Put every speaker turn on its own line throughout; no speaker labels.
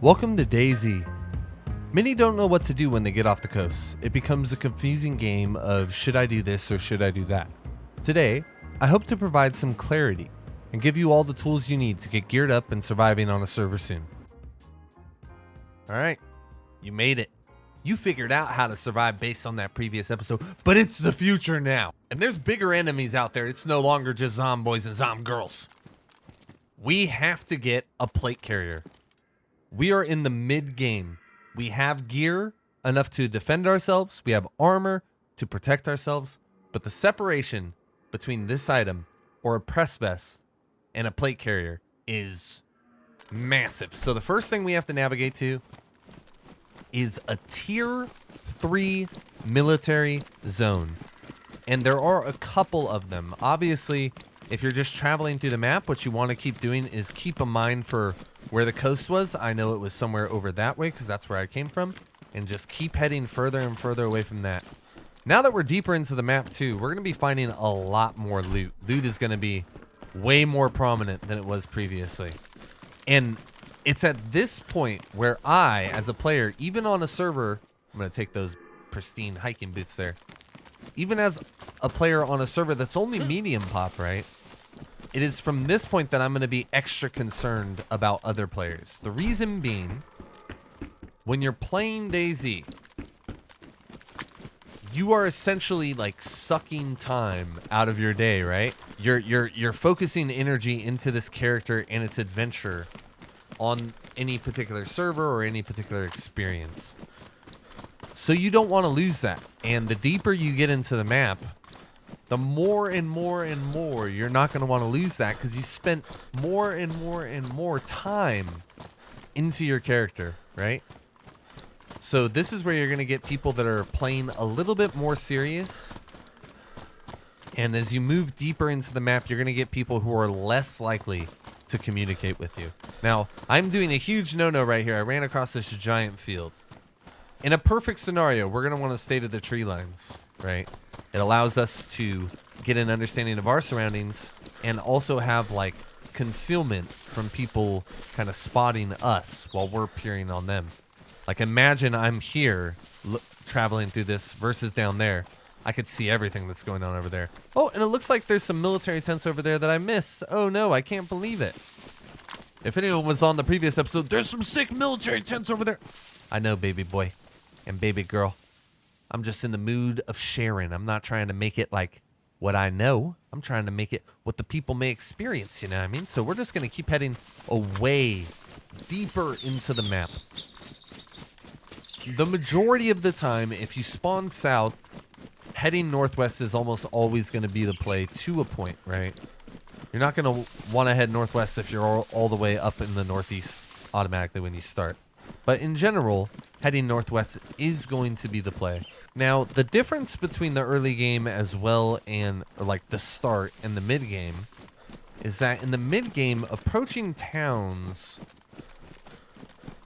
Welcome to DayZ. Many don't know what to do when they get off the coast. It becomes a confusing game of should I do this or should I do that. Today, I hope to provide some clarity and give you all the tools you need to get geared up and surviving on a server soon. Alright, you made it. You figured out how to survive based on that previous episode, but it's the future now. And there's bigger enemies out there. It's no longer just zomboys and zomgirls. We have to get a plate carrier. We are in the mid-game. We have gear enough to defend ourselves. We have armor to protect ourselves. But the separation between this item or a press vest and a plate carrier is massive. So the first thing we have to navigate to is a tier 3 military zone. And there are a couple of them. Obviously, if you're just traveling through the map, what you want to keep doing is keep a mind for where the coast was. I know it was somewhere over that way because that's where I came from. And just keep heading further and further away from that. Now that we're deeper into the map too, we're going to be finding a lot more loot. Loot is going to be way more prominent than it was previously. And it's at this point where I, as a player, even on a server, I'm going to take those pristine hiking boots there. Even as a player on a server that's only medium pop, right? It is from this point that I'm going to be extra concerned about other players. The reason being, when you're playing DayZ, you are essentially like sucking time out of your day, right? You're focusing energy into this character and its adventure on any particular server or any particular experience. So you don't want to lose that. And the deeper you get into the map, the more and more and more you're not going to want to lose that because you spent more and more and more time into your character, right? So this is where you're going to get people that are playing a little bit more serious. And as you move deeper into the map, you're going to get people who are less likely to communicate with you. Now, I'm doing a huge no-no right here. I ran across this giant field. In a perfect scenario, we're going to want to stay to the tree lines, right? It allows us to get an understanding of our surroundings and also have like concealment from people kind of spotting us while we're peering on them. Like imagine I'm here traveling through this versus down there. I could see everything that's going on over there. Oh, and it looks like there's some military tents over there that I missed. Oh no, I can't believe it. If anyone was on the previous episode, there's some sick military tents over there. I know, baby boy and baby girl. I'm just in the mood of sharing. I'm not trying to make it like what I know. I'm trying to make it what the people may experience, you know what I mean? So we're just going to keep heading away, deeper into the map. The majority of the time, if you spawn south, heading northwest is almost always going to be the play to a point, right? You're not going to want to head northwest if you're all the way up in the northeast automatically when you start. But in general, heading northwest is going to be the play. Now, the difference between the early game as well and like the start and the mid game is that in the mid game, approaching towns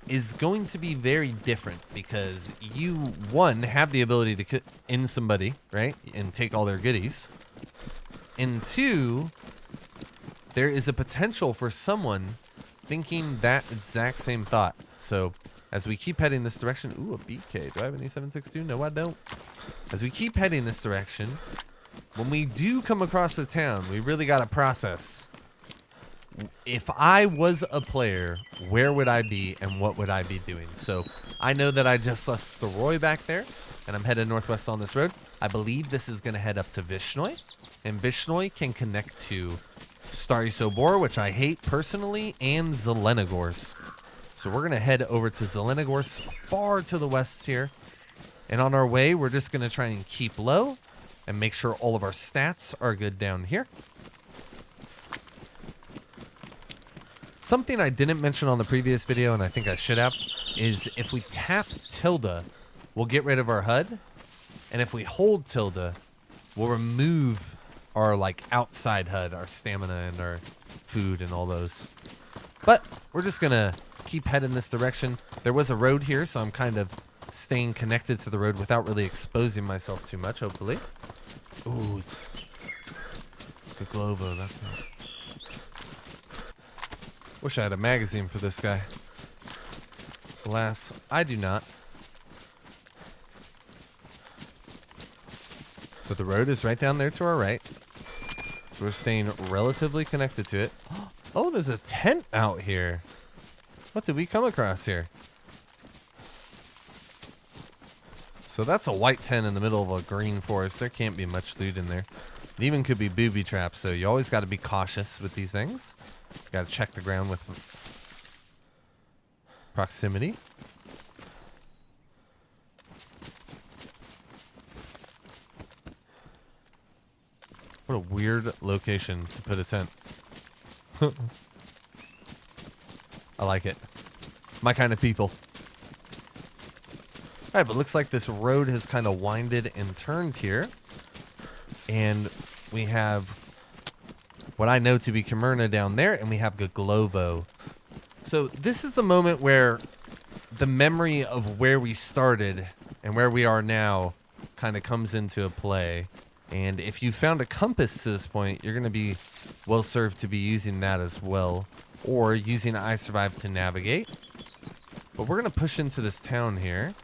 is going to be very different because you, one, have the ability to end somebody, right? And take all their goodies. And two, there is a potential for someone thinking that exact same thought. So as we keep heading this direction, ooh, a BK. Do I have any 7.62? No, I don't. As we keep heading this direction, when we do come across a town, we really got to process. If I was a player, where would I be and what would I be doing? So I know that I just left the Roy back there and I'm headed northwest on this road. I believe this is going to head up to Vishnoi, and Vishnoi can connect to Starry Sobor, which I hate personally, and Zelenogorsk. So we're going to head over to Zelenogorsk, far to the west here. And on our way, we're just going to try and keep low and make sure all of our stats are good down here. Something I didn't mention on the previous video, and I think I should have, is if we tap tilde, we'll get rid of our HUD. And if we hold tilde, we'll remove our like outside HUD, our stamina and our food and all those. But we're just going to keep heading this direction. There was a road here, so I'm kind of staying connected to the road without really exposing myself too much, hopefully. Ooh, it's the Glovo. That's nice. Wish I had a magazine for this guy. Alas, I do not. So the road is right down there to our right. So we're staying relatively connected to it. Oh, there's a tent out here. What did we come across here? So that's a white tent in the middle of a green forest. There can't be much loot in there. It even could be booby traps, so you always got to be cautious with these things. Got to check the ground with proximity. What a weird location to put a tent. I like it. My kind of people. All right, but looks like this road has kind of winded and turned here. And we have what I know to be Camerna down there, and we have Gaglovo. So this is the moment where the memory of where we started and where we are now kind of comes into play. And if you found a compass to this point, you're going to be well served to be using that as well, or using I Survived to navigate. But we're going to push into this town here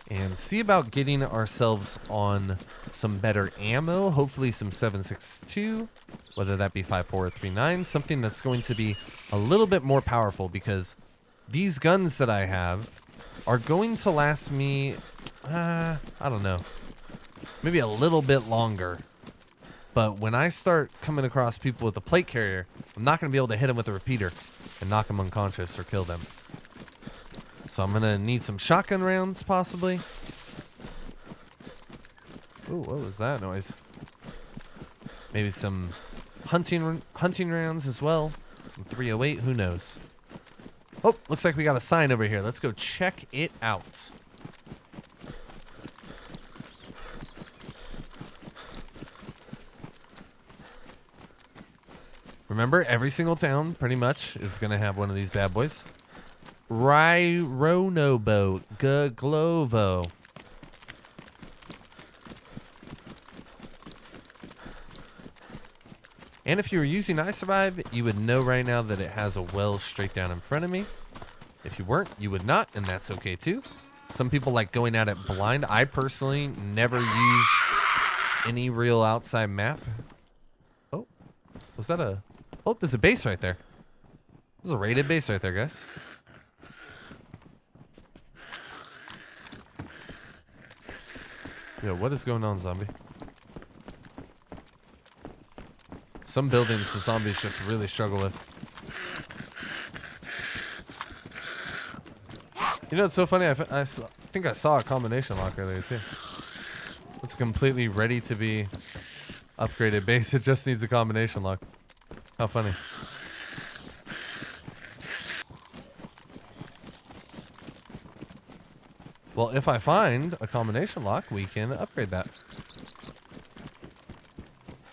and see about getting ourselves on some better ammo, hopefully some 7.62, whether that be 5.4 or 3.9, something that's going to be a little bit more powerful, because these guns that I have are going to last me, I don't know, maybe a little bit longer. But when I start coming across people with a plate carrier, I'm not going to be able to hit them with a repeater and knock them unconscious or kill them. So I'm going to need some shotgun rounds, possibly. Ooh, what was that noise? Maybe some hunting rounds as well. Some 308, who knows? Oh, looks like we got a sign over here. Let's go check it out. Remember, every single town, pretty much, is going to have one of these bad boys. Ronobo, Gaglovo. And if you were using I Survive, you would know right now that it has a well straight down in front of me. If you weren't, you would not, and that's okay too. Some people like going at it blind. I personally never use any real outside map. Oh, was that a... Oh, there's a base right there. There's a rated base right there, guys. Yo, what is going on, zombie? Some buildings the zombies just really struggle with. You know, it's so funny. I think I saw a combination lock earlier, too. It's completely ready to be upgraded base. It just needs a combination lock. How funny. Well, if I find a combination lock, we can upgrade that.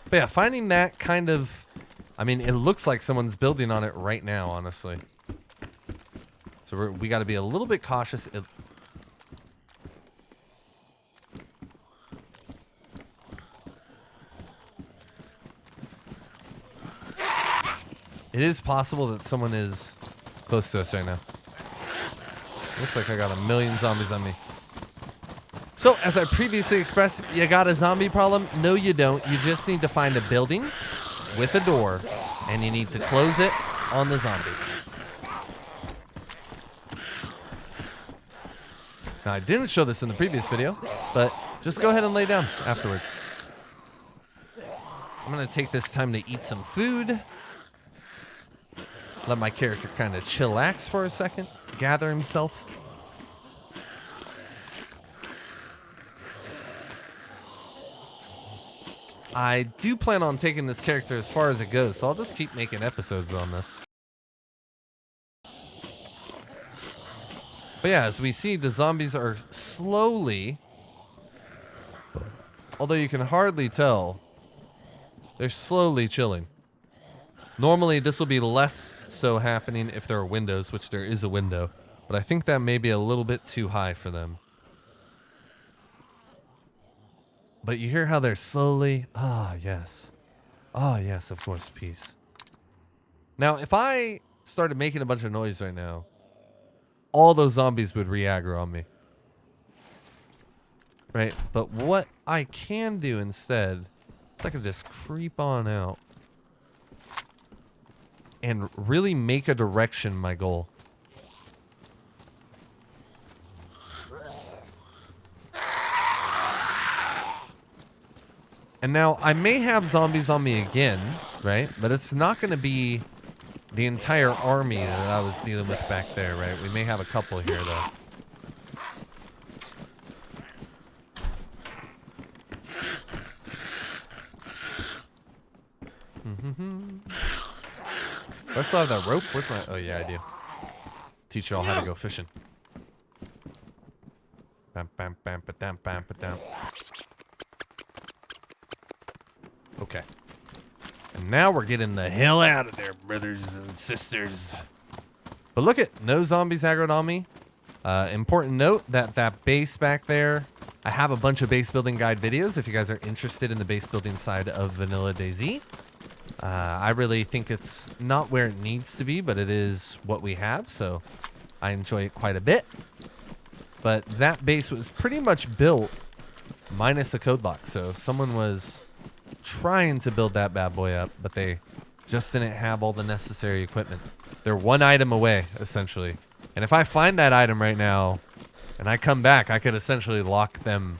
But yeah, finding that kind of... I mean, it looks like someone's building on it right now, honestly. So we got to be a little bit cautious. It is possible that someone is close to us right now. Looks like I got a million zombies on me. So, as I previously expressed, you got a zombie problem? No, you don't. You just need to find a building with a door, and you need to close it on the zombies. Now, I didn't show this in the previous video, but just go ahead and lay down afterwards. I'm going to take this time to eat some food. Let my character kind of chillax for a second, gather himself. I do plan on taking this character as far as it goes, so I'll just keep making episodes on this. But yeah, as we see, the zombies are slowly, although you can hardly tell, they're slowly chilling. Normally, this will be less so happening if there are windows, which there is a window. But I think that may be a little bit too high for them. But you hear how they're slowly... Ah, yes. Ah, yes, of course, peace. Now, if I started making a bunch of noise right now, all those zombies would re-aggro on me. Right? But what I can do instead is I can just creep on out and really make a direction my goal. And now I may have zombies on me again, right? But it's not going to be the entire army that I was dealing with back there, right? We may have a couple here, though. Do I still have that rope? Where's my... Oh, yeah, I do. Teach you all how to go fishing. Bam, bam, bam, ba-dam, bam, ba-dam. Okay. And now we're getting the hell out of there, brothers and sisters. But look at, no zombies aggroed on me. Important note that that base back there, I have a bunch of base building guide videos if you guys are interested in the base building side of vanilla DayZ. I really think it's not where it needs to be, but it is what we have, so I enjoy it quite a bit. But that base was pretty much built minus a code lock, so someone was trying to build that bad boy up, but they just didn't have all the necessary equipment. They're one item away, essentially. And if I find that item right now and I come back, I could essentially lock them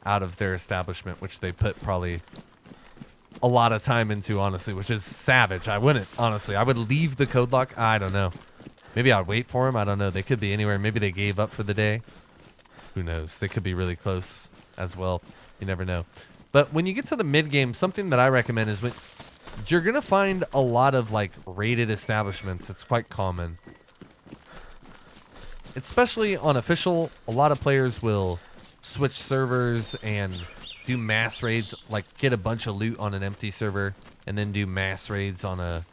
out of their establishment, which they put probably a lot of time into, honestly, which is savage. I wouldn't, honestly. I would leave the code lock. I don't know. Maybe I'd wait for them. I don't know. They could be anywhere. Maybe they gave up for the day. Who knows? They could be really close as well. You never know. But when you get to the mid game, something that I recommend is when you're going to find a lot of like raided establishments. It's quite common. Especially on official, a lot of players will switch servers and do mass raids, like get a bunch of loot on an empty server and then do mass raids on a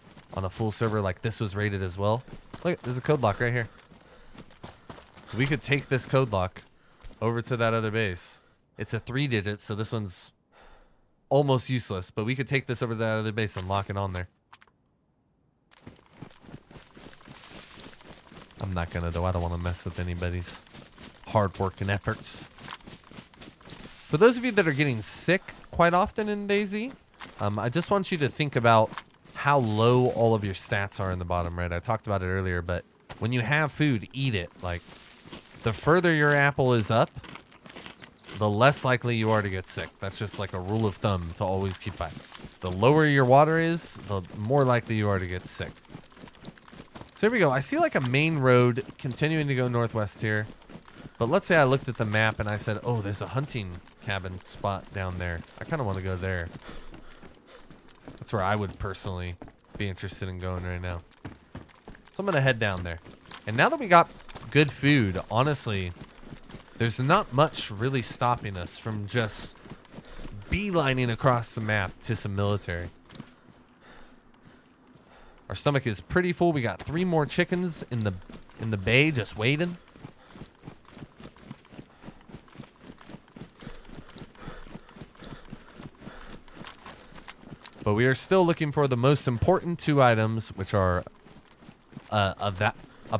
full server. Like this was raided as well. Look, there's a code lock right here. We could take this code lock over to that other base. It's a 3-digit, so this one's almost useless, but we could take this over to that other base and lock it on there. I'm not gonna though. I don't want to mess with anybody's hard work and efforts. For those of you that are getting sick quite often in DayZ, I just want you to think about how low all of your stats are in the bottom, right? I talked about it earlier, but when you have food, eat it. Like, the further your apple is up, the less likely you are to get sick. That's just like a rule of thumb to always keep by. The lower your water is, the more likely you are to get sick. So here we go. I see like a main road continuing to go northwest here. But let's say I looked at the map and I said, oh, there's a hunting cabin spot down there. I kind of want to go there. That's where I would personally be interested in going right now. So I'm going to head down there. And now that we got good food, honestly, there's not much really stopping us from just beelining across the map to some military. Our stomach is pretty full. We got 3 more chickens in the bay just waiting. But we are still looking for the most important 2 items, which are a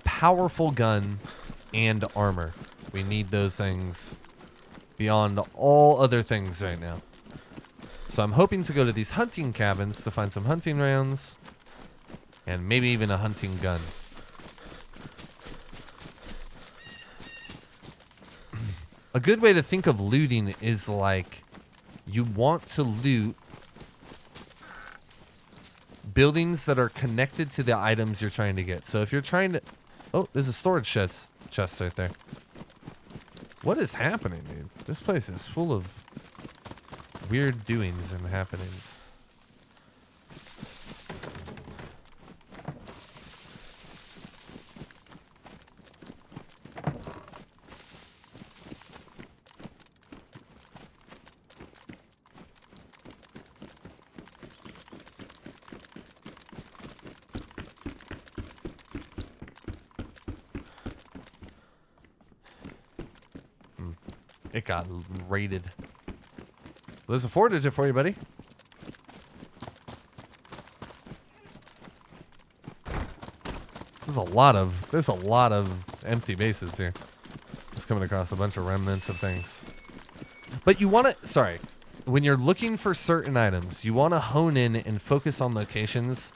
powerful gun and armor. We need those things beyond all other things right now. So I'm hoping to go to these hunting cabins to find some hunting rounds and maybe even a hunting gun. A good way to think of looting is like you want to loot buildings that are connected to the items you're trying to get. So if you're trying to... Oh, there's a storage chest right there. What is happening, dude? This place is full of weird doings and happenings. It got raided. There's a 4-digit for you, buddy. There's a lot of empty bases here. Just coming across a bunch of remnants of things. But you want to, sorry, when you're looking for certain items, you want to hone in and focus on locations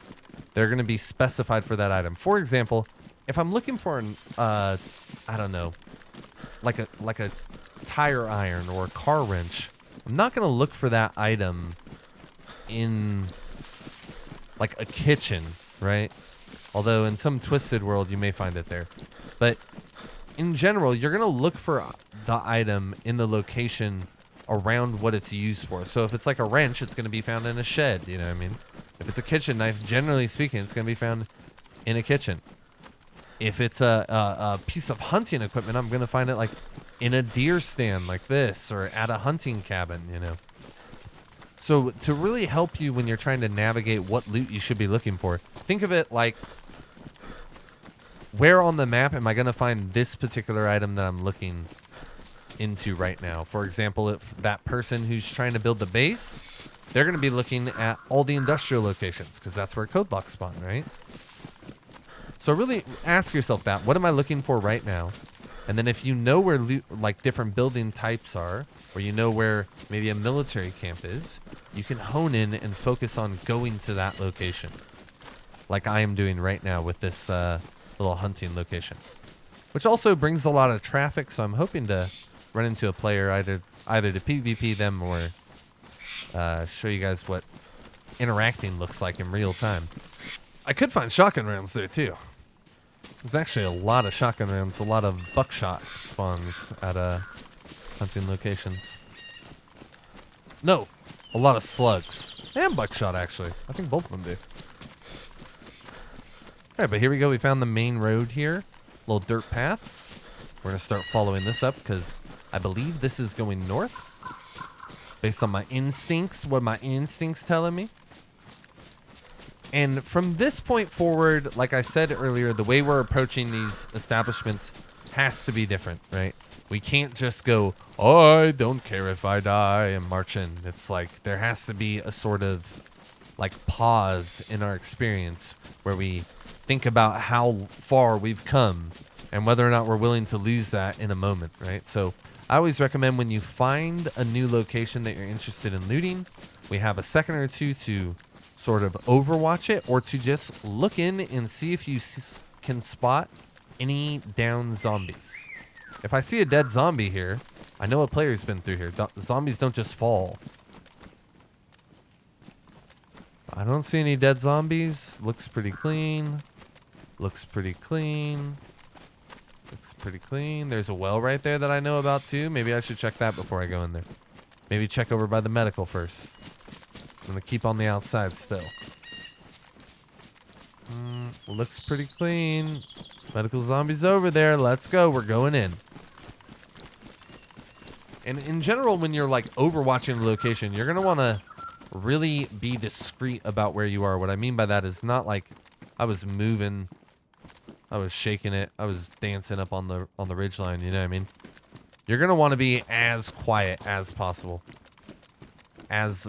that are going to be specified for that item. For example, if I'm looking for an, I don't know, like a tire iron or a car wrench, I'm not going to look for that item in like a kitchen, right? Although in some twisted world, you may find it there. But in general, you're going to look for the item in the location around what it's used for. So if it's like a wrench, it's going to be found in a shed, you know what I mean? If it's a kitchen knife, generally speaking, it's going to be found in a kitchen. If it's a piece of hunting equipment, I'm going to find it like in a deer stand like this or at a hunting cabin, you know? So to really help you when you're trying to navigate what loot you should be looking for, think of it like, where on the map am I going to find this particular item that I'm looking into right now? For example, if that person who's trying to build the base, they're going to be looking at all the industrial locations because that's where code blocks spawn, right? So really ask yourself that. What am I looking for right now? And then if you know where like different building types are, or you know where maybe a military camp is, you can hone in and focus on going to that location. Like I am doing right now with this little hunting location. Which also brings a lot of traffic, so I'm hoping to run into a player either to PvP them or show you guys what interacting looks like in real time. I could find shotgun rounds there too. There's actually a lot of shotgun rounds, a lot of buckshot spawns at hunting locations. No, a lot of slugs. And buckshot, actually. I think both of them do. Alright, but here we go. We found the main road here. Little dirt path. We're going to start following this up because I believe this is going north. Based on my instincts, what my instincts telling me. And from this point forward, like I said earlier, the way we're approaching these establishments has to be different, right? We can't just go, I don't care if I die, and march in. It's like there has to be a sort of like pause in our experience where we think about how far we've come and whether or not we're willing to lose that in a moment, right? So I always recommend when you find a new location that you're interested in looting, we have a second or two to sort of overwatch it or to just look in and see if you can spot any down zombies. If I see a dead zombie here, I know a player's been through here. Zombies don't just fall. I don't see any dead zombies. Looks pretty clean. Looks pretty clean. Looks pretty clean. There's a well right there that I know about too. Maybe I should check that before I go in there. Maybe check over by the medical first. I'm going to keep on the outside still. Looks pretty clean. Medical zombies over there. Let's go. We're going in. And in general, when you're like overwatching a location, you're going to want to really be discreet about where you are. What I mean by that is not like I was moving, I was shaking it, I was dancing up on the ridgeline, you know what I mean? You're going to want to be as quiet as possible. As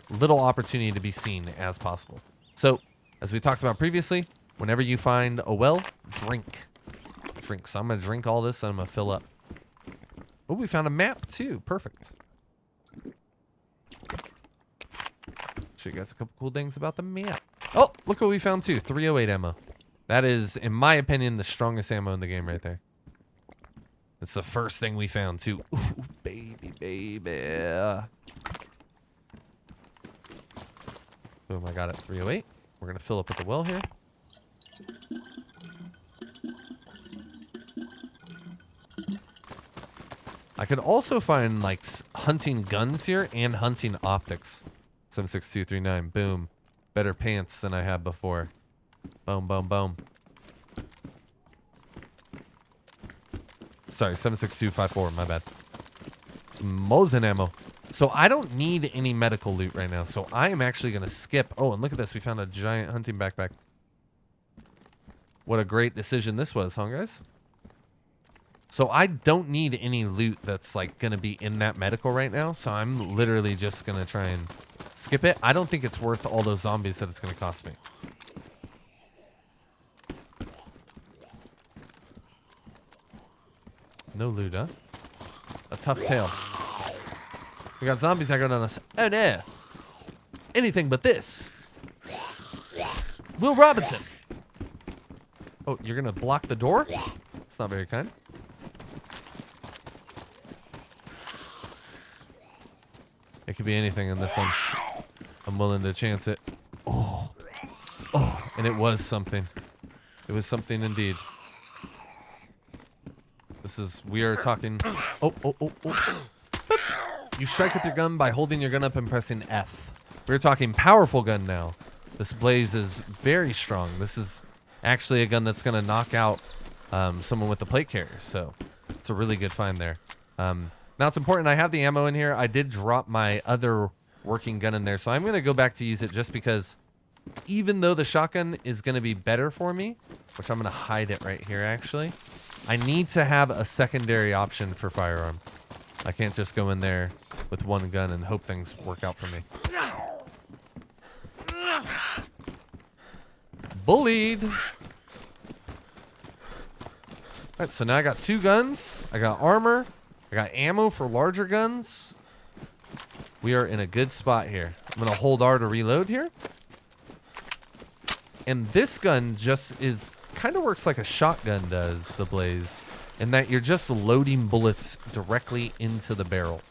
little opportunity to be seen as possible. So, as we talked about previously, whenever you find a well, drink. Drink. So I'm going to drink all this and I'm going to fill up. Oh, we found a map too. Perfect. Show you guys a couple cool things about the map. Oh, look what we found too. 308 ammo. That is, in my opinion, the strongest ammo in the game right there. It's the first thing we found too. Ooh, baby, baby. Boom, I got it. 308. We're going to fill up with the well here. I could also find like hunting guns here and hunting optics. 76239. Boom. Better pants than I had before. Boom, boom, boom. Sorry, 76254. My bad. Some Mosin ammo. So I don't need any medical loot right now. So I am actually going to skip. Oh, and look at this. We found a giant hunting backpack. What a great decision this was, huh, guys? So I don't need any loot that's like going to be in that medical right now. So I'm literally just going to try and skip it. I don't think it's worth all those zombies that it's going to cost me. No loot, huh? A tough tale. We got zombies aggroed on us. Oh no. Anything but this. Will Robinson. Oh, you're gonna block the door? It's not very kind. It could be anything in this one. I'm willing to chance it. Oh. Oh, and it was something. It was something indeed. We are talking. Oh. You strike with your gun by holding your gun up and pressing F. We're talking powerful gun now. This blaze is very strong. This is actually a gun that's going to knock out someone with the plate carrier. So it's a really good find there. Now it's important. I have the ammo in here. I did drop my other working gun in there. So I'm going to go back to use it just because even though the shotgun is going to be better for me, which I'm going to hide it right here actually, I need to have a secondary option for firearm. I can't just go in there with one gun and hope things work out for me. Bullied. Alright, so now I got 2 guns. I got armor. I got ammo for larger guns. We are in a good spot here. I'm going to hold R to reload here. And this gun just is kind of works like a shotgun does, the blaze, in that you're just loading bullets directly into the barrel.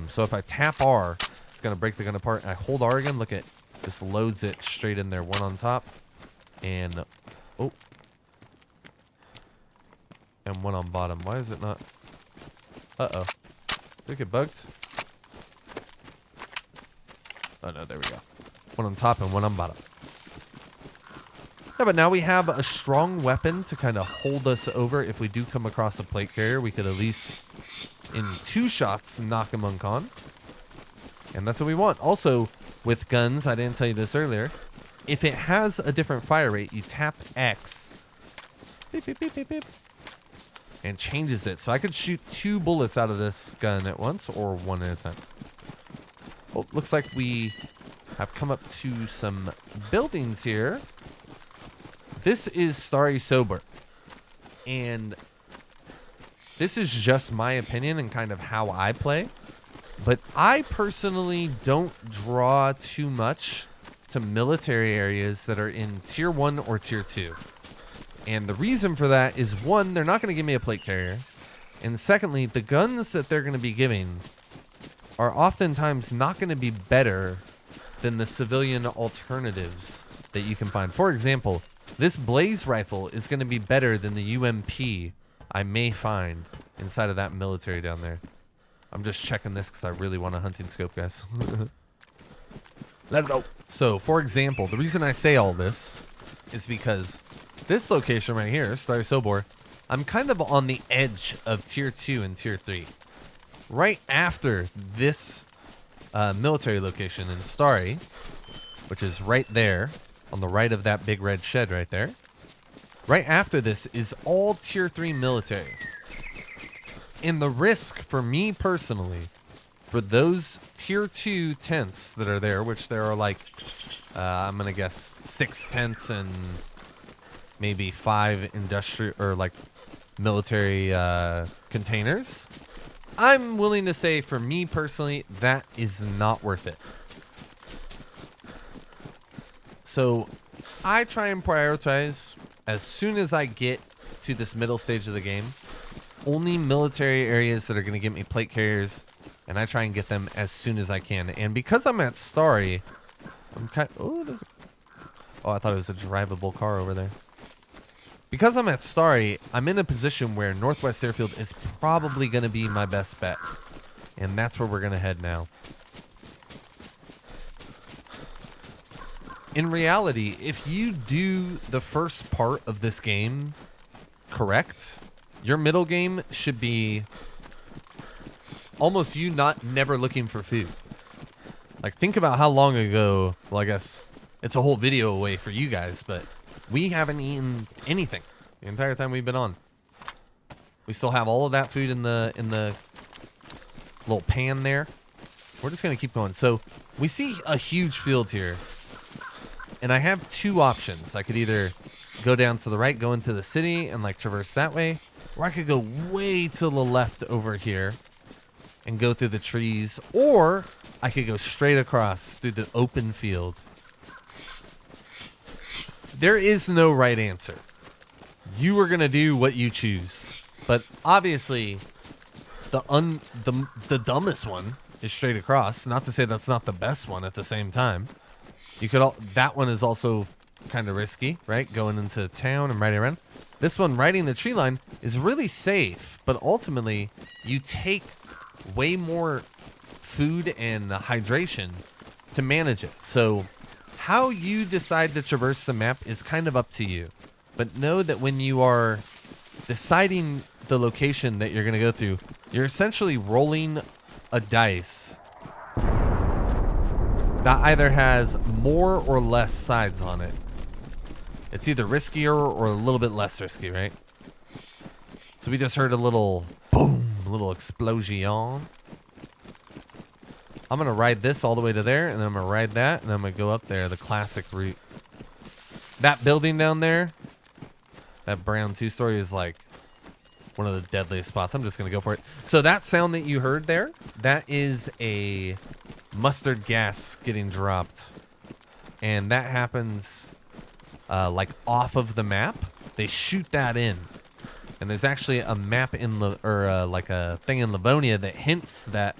So if I tap R, it's going to break the gun apart. I hold R again. Look at this, loads it straight in there. One on top. And, oh. And one on bottom. Why is it not? Uh-oh. Did it get bugged? Oh, no, there we go. One on top and one on bottom. Yeah, but now we have a strong weapon to kind of hold us over. If we do come across a plate carrier, we could at least, in 2 shots, knock him uncon. And that's what we want. Also, with guns, I didn't tell you this earlier, if it has a different fire rate, you tap X. Beep, beep, beep, beep, beep. And changes it. So I could shoot 2 bullets out of this gun at once, or 1 at a time. Oh, looks like we have come up to some buildings here. This is Starry Sober. And this is just my opinion and kind of how I play. But I personally don't draw too much to military areas that are in tier 1 or tier 2. And the reason for that is, 1, they're not going to give me a plate carrier. And secondly, the guns that they're going to be giving are oftentimes not going to be better than the civilian alternatives that you can find. For example, this blaze rifle is going to be better than the UMP I may find inside of that military down there. I'm just checking this because I really want a hunting scope, guys. Let's go. So, for example, the reason I say all this is because this location right here, Starry Sobor, I'm kind of on the edge of tier 2 and tier 3. Right after this military location in Starry, which is right there on the right of that big red shed right there. Right after this is all tier 3 military. And the risk for me personally, for those tier 2 tents that are there, which there are like, I'm going to guess 6 tents and maybe 5 industrial or like military containers. I'm willing to say for me personally, that is not worth it. So I try and prioritize as soon as I get to this middle stage of the game, only military areas that are going to give me plate carriers, and I try and get them as soon as I can. And because I'm at Starry, I'm kind of, I thought it was a drivable car over there. Because I'm at Starry, I'm in a position where Northwest Airfield is probably going to be my best bet. And that's where we're going to head now. In reality, if you do the first part of this game correct, your middle game should be almost you never looking for food. Like, think about how long ago, well, I guess it's a whole video away for you guys, but we haven't eaten anything the entire time we've been on. We still have all of that food in the little pan there. We're just going to keep going. So we see a huge field here. And I have 2 options. I could either go down to the right, go into the city and like traverse that way, or I could go way to the left over here and go through the trees, or I could go straight across through the open field. There is no right answer. You are going to do what you choose. But obviously, the dumbest one is straight across. Not to say that's not the best one at the same time. That one is also kind of risky, right? Going into town and riding around. This one, riding the tree line, is really safe, but ultimately you take way more food and hydration to manage it. So how you decide to traverse the map is kind of up to you. But know that when you are deciding the location that you're going to go through, you're essentially rolling a dice that either has more or less sides on it. It's either riskier or a little bit less risky, right? So we just heard a little boom, a little explosion. I'm going to ride this all the way to there, and then I'm going to ride that, and I'm going to go up there, the classic route. That building down there, that brown two-story, is like one of the deadliest spots. I'm just going to go for it. So that sound that you heard there, that is a mustard gas getting dropped. And that happens like off of the map. They shoot that in. And there's actually a map in like a thing in Livonia that hints that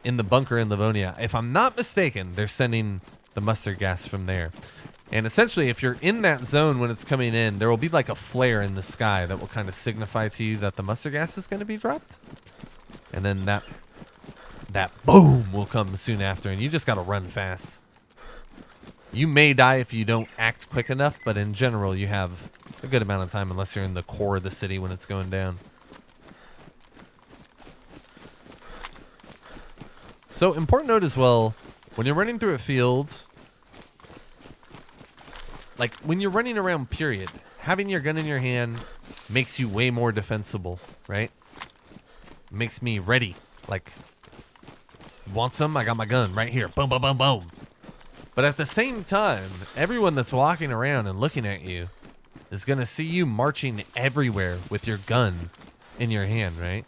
in the bunker in Livonia, if I'm not mistaken, they're sending the mustard gas from there. And essentially, if you're in that zone when it's coming in, there will be like a flare in the sky that will kind of signify to you that the mustard gas is going to be dropped. And then that boom will come soon after, and you just got to run fast. You may die if you don't act quick enough, but in general, you have a good amount of time unless you're in the core of the city when it's going down. So, important note as well, when you're running through a field, like when you're running around, period, having your gun in your hand makes you way more defensible, right? Makes me ready. Like, want some? I got my gun right here. Boom, boom, boom, boom. But at the same time, everyone that's walking around and looking at you is going to see you marching everywhere with your gun in your hand, right?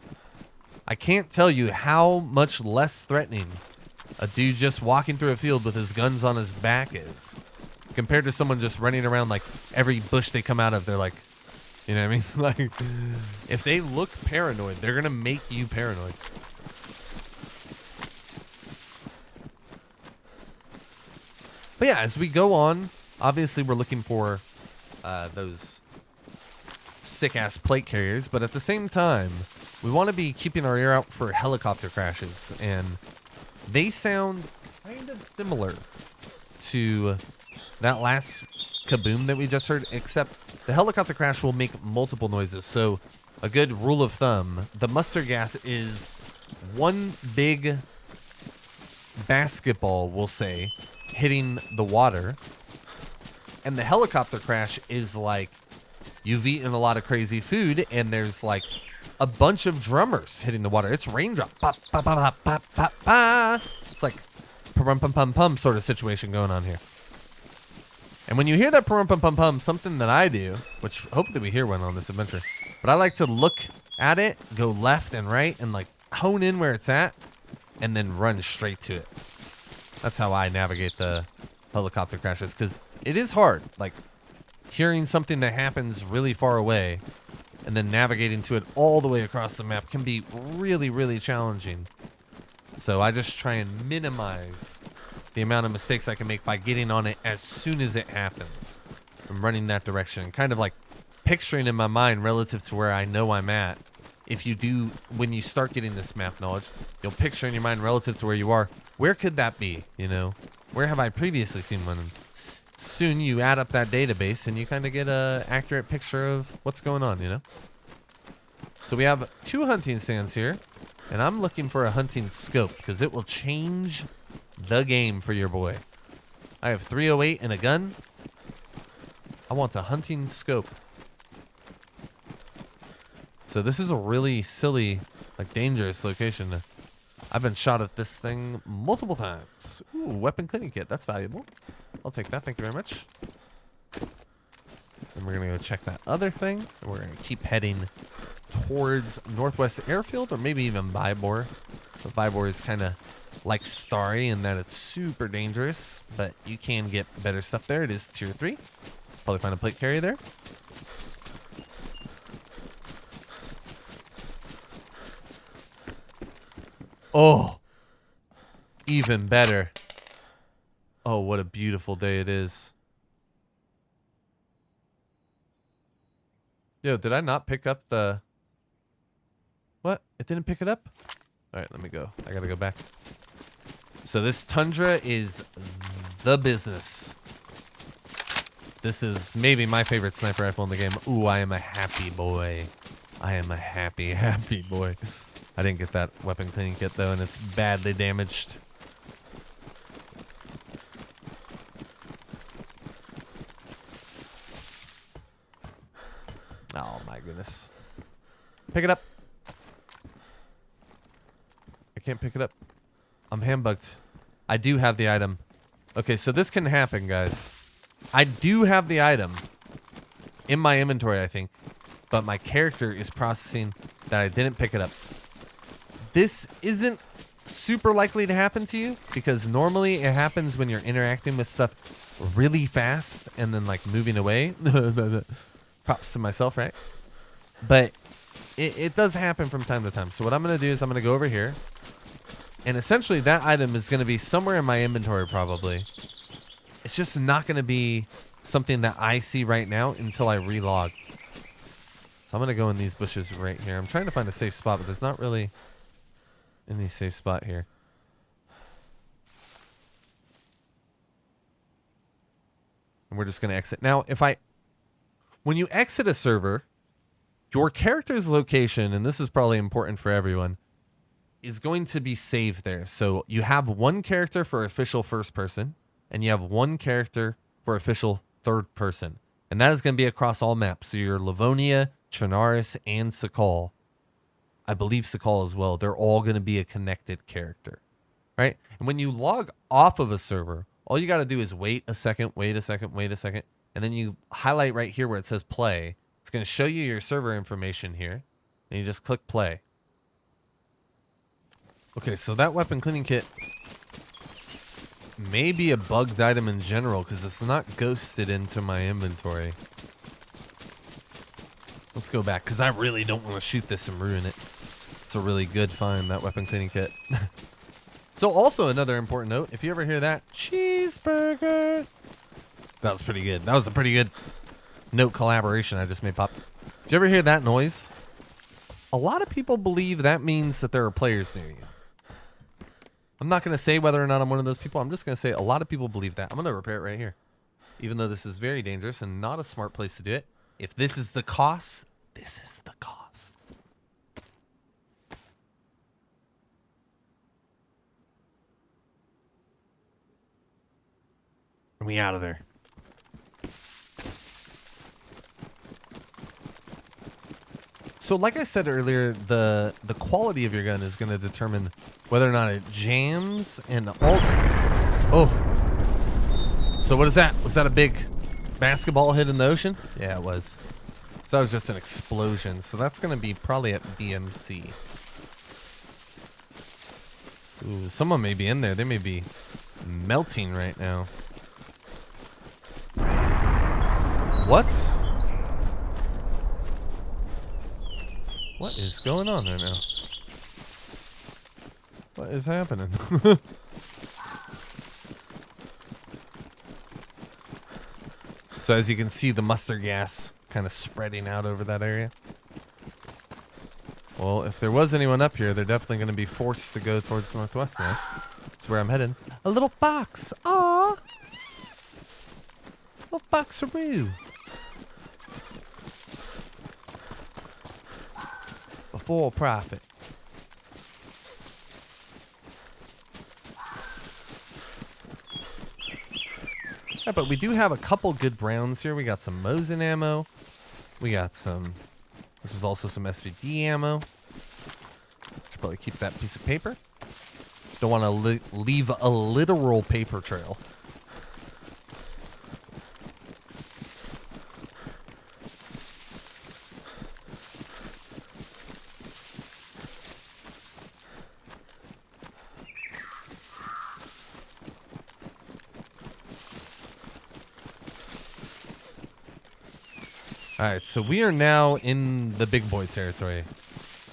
I can't tell you how much less threatening a dude just walking through a field with his guns on his back is compared to someone just running around. Like every bush they come out of, they're like, you know what I mean? Like, if they look paranoid, they're going to make you paranoid. But yeah, as we go on, obviously we're looking for those sick-ass plate carriers, but at the same time, we want to be keeping our ear out for helicopter crashes, and they sound kind of similar to that last kaboom that we just heard, except the helicopter crash will make multiple noises. So a good rule of thumb, the mustard gas is one big basketball, we'll say, hitting the water, and the helicopter crash is like you've eaten a lot of crazy food and there's like a bunch of drummers hitting the water. It's raindrop. Ba, ba, ba, ba, ba, ba, ba. It's like pum pum pum pum sort of situation going on here. And when you hear that pum pum pum pum, something that I do, which hopefully we hear one on this adventure, but I like to look at it, go left and right, and like hone in where it's at, and then run straight to it. That's how I navigate the helicopter crashes, because it is hard. Like, hearing something that happens really far away and then navigating to it all the way across the map can be really, really challenging. So I just try and minimize the amount of mistakes I can make by getting on it as soon as it happens. I'm running that direction, kind of like picturing in my mind relative to where I know I'm at. If you do, when you start getting this map knowledge, you'll picture in your mind relative to where you are. Where could that be? You know, where have I previously seen one? Soon you add up that database and you kind of get a accurate picture of what's going on, you know? So we have 2 hunting stands here, and I'm looking for a hunting scope because it will change the game for your boy. I have 308 and a gun. I want a hunting scope. So this is a really silly, like dangerous location. I've been shot at this thing multiple times. Ooh, weapon cleaning kit. That's valuable. I'll take that. Thank you very much. And we're going to go check that other thing. And we're going to keep heading towards Northwest Airfield or maybe even Vybor. So Vybor is kind of like Starry in that it's super dangerous, but you can get better stuff there. It is tier 3. Probably find a plate carrier there. Oh, even better. Oh, what a beautiful day it is. Yo, did I not pick up the... What? It didn't pick it up? All right, let me go. I gotta go back. So this Tundra is the business. This is maybe my favorite sniper rifle in the game. Ooh, I am a happy boy. I am a happy, happy boy. I didn't get that weapon cleaning kit though, and it's badly damaged. Oh my goodness. Pick it up. I can't pick it up. I'm hand-bugged. I do have the item. Okay, so this can happen, guys. I do have the item in my inventory, I think, but my character is processing that I didn't pick it up. This isn't super likely to happen to you because normally it happens when you're interacting with stuff really fast and then like moving away. Props to myself, right? But it does happen from time to time. So what I'm going to do is I'm going to go over here. And essentially that item is going to be somewhere in my inventory probably. It's just not going to be something that I see right now until I relog. So I'm going to go in these bushes right here. I'm trying to find a safe spot, but there's not really any safe spot here. And we're just going to exit. Now, when you exit a server, your character's location, and this is probably important for everyone, is going to be saved there. So you have one character for official first person, and you have one character for official third person. And that is going to be across all maps. So your Livonia, Trinaris, and Sakal. I believe Sakal as well. They're all going to be a connected character. Right? And when you log off of a server, all you got to do is wait a second, wait a second, wait a second. And then you highlight right here where it says play. It's going to show you your server information here. And you just click play. Okay, so that weapon cleaning kit may be a bugged item in general because it's not ghosted into my inventory. Let's go back because I really don't want to shoot this and ruin it. It's a really good find, that weapon cleaning kit. So also another important note, if you ever hear that, cheeseburger. That was pretty good. That was a pretty good note collaboration I just made pop. If you ever hear that noise, a lot of people believe that means that there are players near you. I'm not going to say whether or not I'm one of those people. I'm just going to say a lot of people believe that. I'm going to repair it right here. Even though this is very dangerous and not a smart place to do it. If this is the cost, this is the cost. And we out of there. So like I said earlier, the quality of your gun is going to determine whether or not it jams and also... Oh. So what is that? Was that a big basketball hit in the ocean? Yeah, it was. So that was just an explosion. So that's going to be probably at BMC. Ooh, someone may be in there. They may be melting right now. What? What is going on right now? What is happening? So as you can see, the mustard gas kind of spreading out over that area. Well, if there was anyone up here, they're definitely going to be forced to go towards northwest now. That's where I'm heading. A little box. Aww. Little boxaroo. For profit. Yeah, but we do have a couple good browns here. We got some Mosin ammo. We got some, which is also some SVD ammo. Should probably keep that piece of paper. Don't want to leave a literal paper trail. Alright, so we are now in the big boy territory.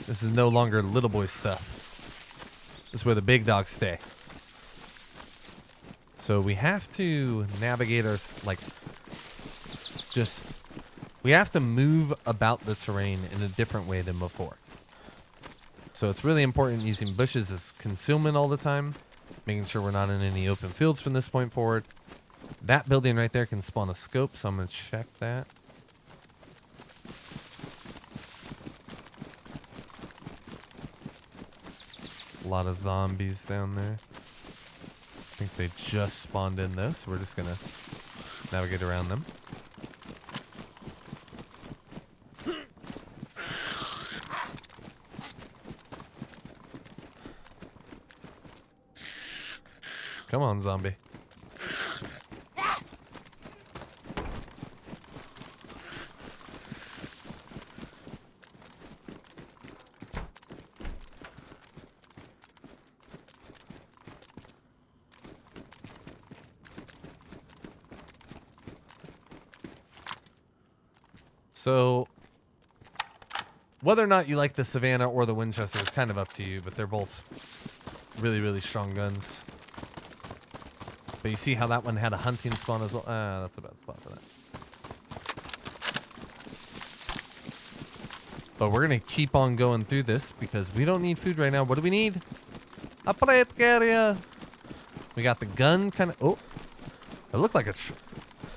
This is no longer little boy stuff. This is where the big dogs stay. So we have to navigate our, like, we have to move about the terrain in a different way than before. So it's really important using bushes as concealment all the time, making sure we're not in any open fields from this point forward. That building right there can spawn a scope, so I'm going to check that. A lot of zombies down there. I think they just spawned in though, so we're just going to navigate around them. Come on, zombie. So, whether or not you like the Savannah or the Winchester is kind of up to you, but they're both really, really strong guns. But you see how that one had a hunting spawn as well? That's a bad spot for that. But we're going to keep on going through this because we don't need food right now. What do we need? A plate carrier. We got the gun kind of... Oh, it looked like a...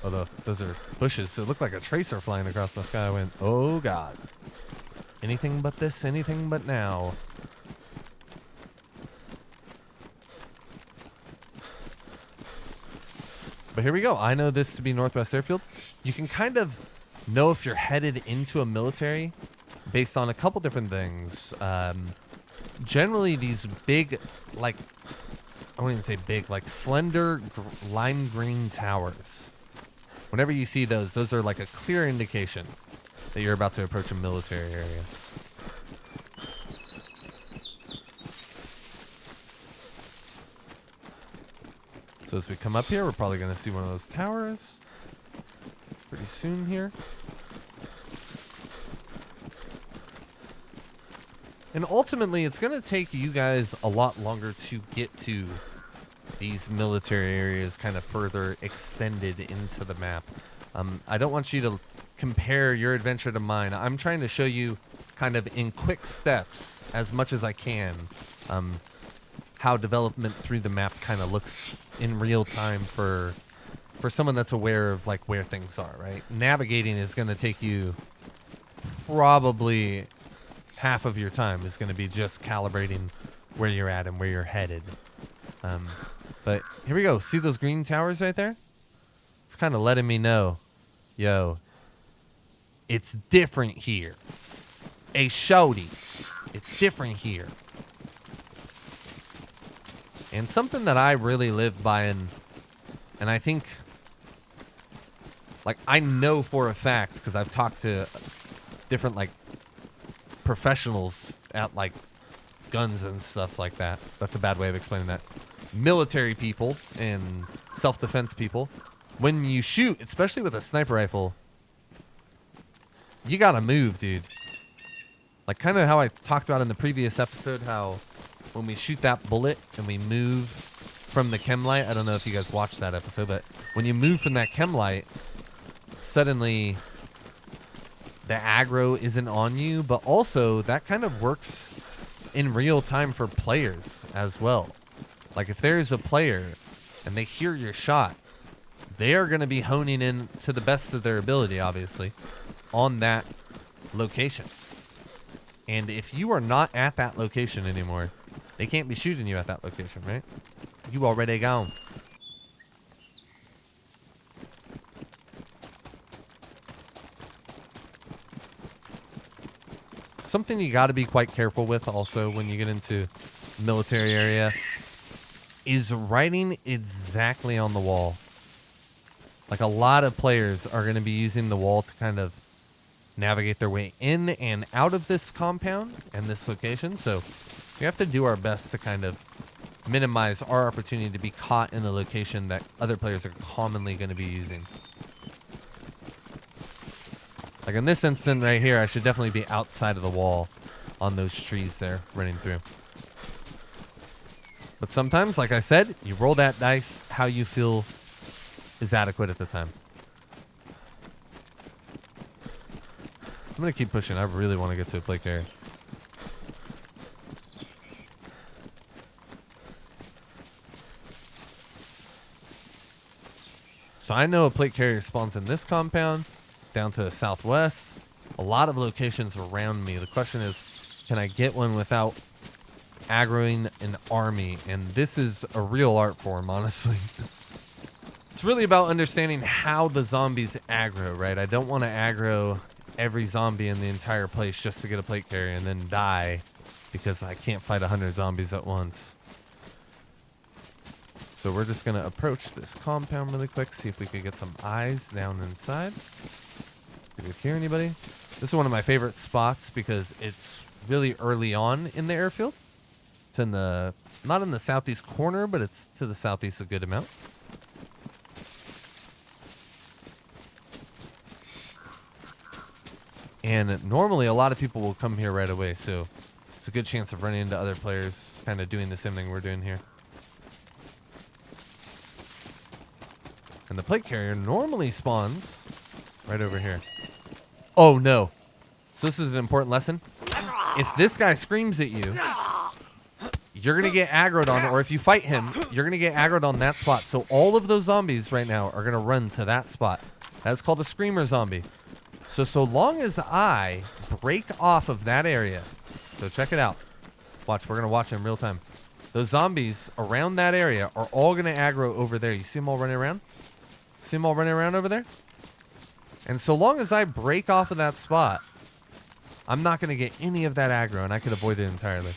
Oh, those are bushes. So it looked like a tracer flying across the sky. I went, oh, God. Anything but this, anything but now. But here we go. I know this to be Northwest Airfield. You can kind of know if you're headed into a military based on a couple different things. Generally, these big, like, I wouldn't even say big, like slender lime green towers. Whenever you see those are like a clear indication that you're about to approach a military area. So as we come up here, we're probably going to see one of those towers pretty soon here. And ultimately, it's going to take you guys a lot longer to get to these military areas kind of further extended into the map. I don't want you to compare your adventure to mine. I'm trying to show you kind of in quick steps, as much as I can, how development through the map kind of looks in real time for someone that's aware of like where things are, right? Navigating is going to take you probably half of your time is going to be just calibrating where you're at and where you're headed. But here we go. See those green towers right there? It's kind of letting me know, yo, it's different here. Hey, shorty, it's different here. And something that I really live by, and I think, like, I know for a fact, because I've talked to different, like, professionals at, like, guns and stuff like that. That's a bad way of explaining that. Military people and self-defense people, when you shoot, especially with a sniper rifle, you gotta move, dude. Like, kind of how I talked about in the previous episode, how when we shoot that bullet and we move from the chem light, I don't know if you guys watched that episode, but when you move from that chem light, suddenly the aggro isn't on you, but also that kind of works in real time for players as well. Like if there's a player and they hear your shot, they are going to be honing in to the best of their ability, obviously, on that location. And if you are not at that location anymore, they can't be shooting you at that location, right? You already gone. Something you got to be quite careful with also when you get into military area is writing exactly on the wall. Like a lot of players are going to be using the wall to kind of navigate their way in and out of this compound and this location. So we have to do our best to kind of minimize our opportunity to be caught in a location that other players are commonly going to be using. Like in this instant right here, I should definitely be outside of the wall on those trees there running through. But sometimes, like I said, you roll that dice how you feel is adequate at the time. I'm going to keep pushing. I really want to get to a plate carrier. So I know a plate carrier spawns in this compound, down to the southwest, a lot of locations around me. The question is, can I get one without aggroing an army? And this is a real art form, honestly. It's really about understanding how the zombies aggro, right? I don't want to aggro every zombie in the entire place just to get a plate carrier and then die because I can't fight 100 zombies at once. So we're just going to approach this compound really quick, see if we could get some eyes down inside. Did we hear anybody? This is one of my favorite spots because it's really early on in the airfield. It's in the, not in the southeast corner, but it's to the southeast a good amount. And normally a lot of people will come here right away, so it's a good chance of running into other players kind of doing the same thing we're doing here. And the plate carrier normally spawns right over here. Oh, no. So this is an important lesson. If this guy screams at you, you're going to get aggroed on, or if you fight him, you're going to get aggroed on that spot. So all of those zombies right now are going to run to that spot. That's called a screamer zombie. So long as I break off of that area, so check it out. Watch, we're going to watch it in real time. Those zombies around that area are all going to aggro over there. You see them all running around? See them all running around over there? And so long as I break off of that spot, I'm not going to get any of that aggro, and I could avoid it entirely.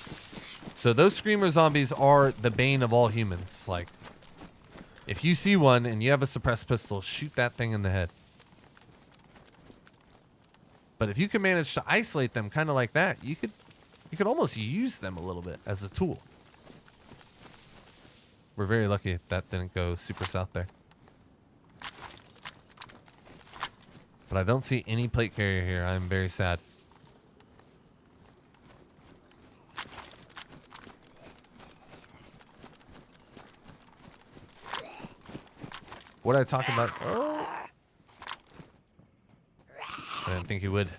So those screamer zombies are the bane of all humans. Like, if you see one and you have a suppressed pistol, shoot that thing in the head. But if you can manage to isolate them kind of like that, you could almost use them a little bit as a tool. We're very lucky that didn't go super south there. But I don't see any plate carrier here. I'm very sad. What did I talk about? Oh. I didn't think he would.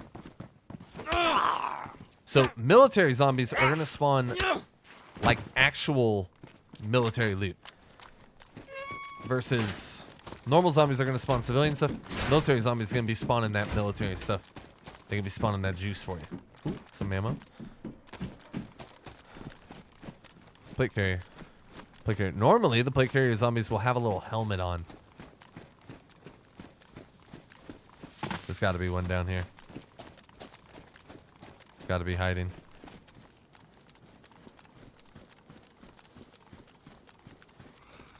So military zombies are going to spawn like actual military loot. Versus normal zombies are going to spawn civilian stuff. Military zombies are going to be spawning that military stuff. They're going to be spawning that juice for you. Ooh, some ammo. Plate carrier. Plate carrier. Normally, the plate carrier zombies will have a little helmet on. There's got to be one down here. Got to be hiding.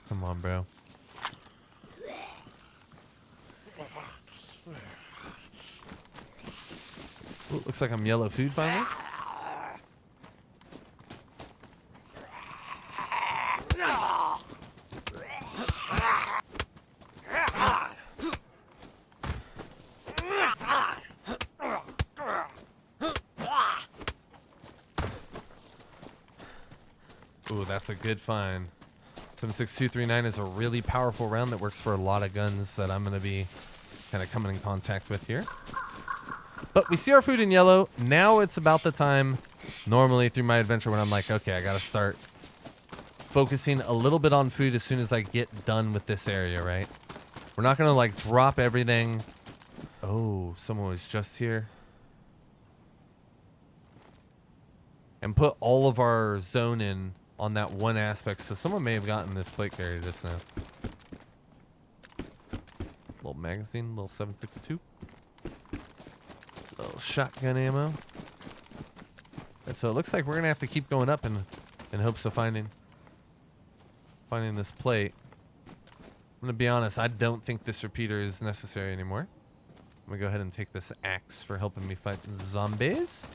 Come on, bro. Ooh, looks like I'm yellow food finally. Ooh, that's a good find. 76239 is a really powerful round that works for a lot of guns that I'm going to be kind of coming in contact with here. But we see our food in yellow. Now it's about the time, normally through my adventure, when I'm like, okay, I got to start focusing a little bit on food as soon as I get done with this area, right? We're not going to like drop everything. Oh, someone was just here. And put all of our zone in on that one aspect. So someone may have gotten this plate carrier just now. Little magazine, little 762. Little shotgun ammo. And so it looks like we're going to have to keep going up in hopes of finding this plate. I'm going to be honest, I don't think this repeater is necessary anymore. I'm going to go ahead and take this axe for helping me fight zombies.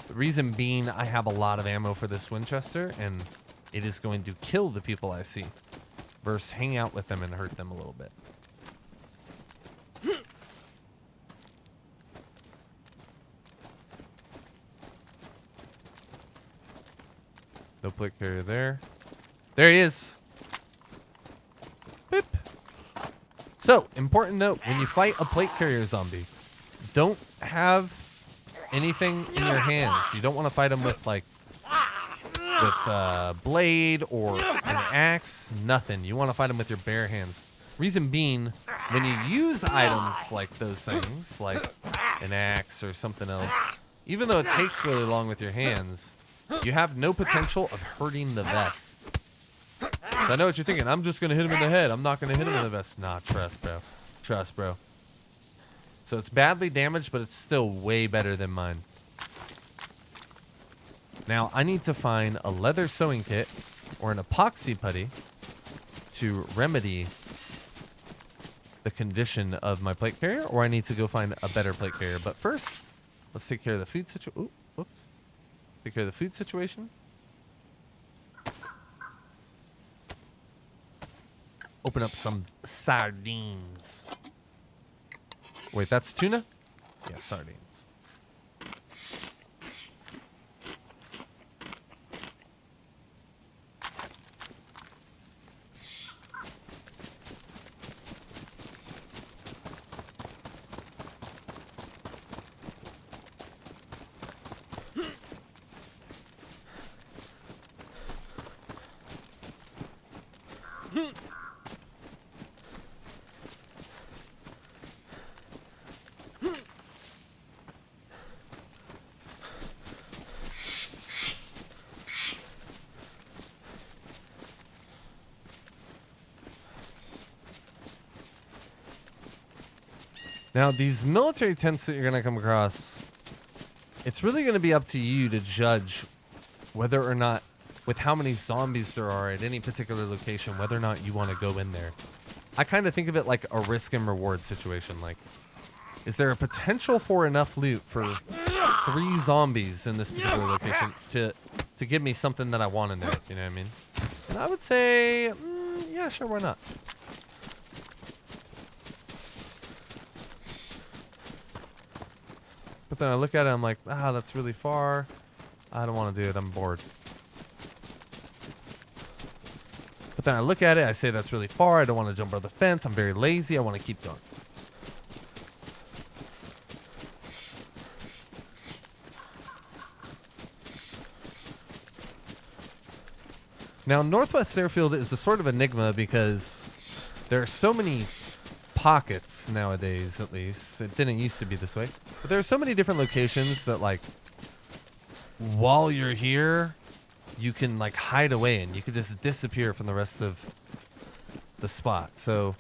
The reason being, I have a lot of ammo for this Winchester, and it is going to kill the people I see versus hang out with them and hurt them a little bit. No plate carrier there. There he is. Boop. So, important note, when you fight a plate carrier zombie, don't have anything in your hands. You don't want to fight them with like blade or an axe, nothing. You want to fight them with your bare hands. Reason being, when you use items like those things, like an axe or something else, even though it takes really long with your hands, you have no potential of hurting the vest. So I know what you're thinking. I'm just going to hit him in the head. I'm not going to hit him in the vest. Nah, trust, bro. Trust, bro. So it's badly damaged, but it's still way better than mine. Now, I need to find a leather sewing kit or an epoxy putty to remedy the condition of my plate carrier, or I need to go find a better plate carrier. But first, let's take care of the food situation. Whoops. Take care of the food situation. Open up some sardines. Wait, that's tuna? Yeah, sardines. Now, these military tents that you're going to come across, it's really going to be up to you to judge whether or not, with how many zombies there are at any particular location, whether or not you want to go in there. I kind of think of it like a risk and reward situation. Like, is there a potential for enough loot for 3 zombies in this particular location to give me something that I want in there? You know what I mean? And I would say, yeah, sure, why not? But then I look at it, I'm like, that's really far. I don't want to do it. I'm bored. But then I look at it, I say that's really far. I don't want to jump over the fence. I'm very lazy. I want to keep going. Now, Northwest Airfield is a sort of enigma because there are so many pockets nowadays, at least. It didn't used to be this way. But there are so many different locations that, like, while you're here, you can, like, hide away and you can just disappear from the rest of the spot. So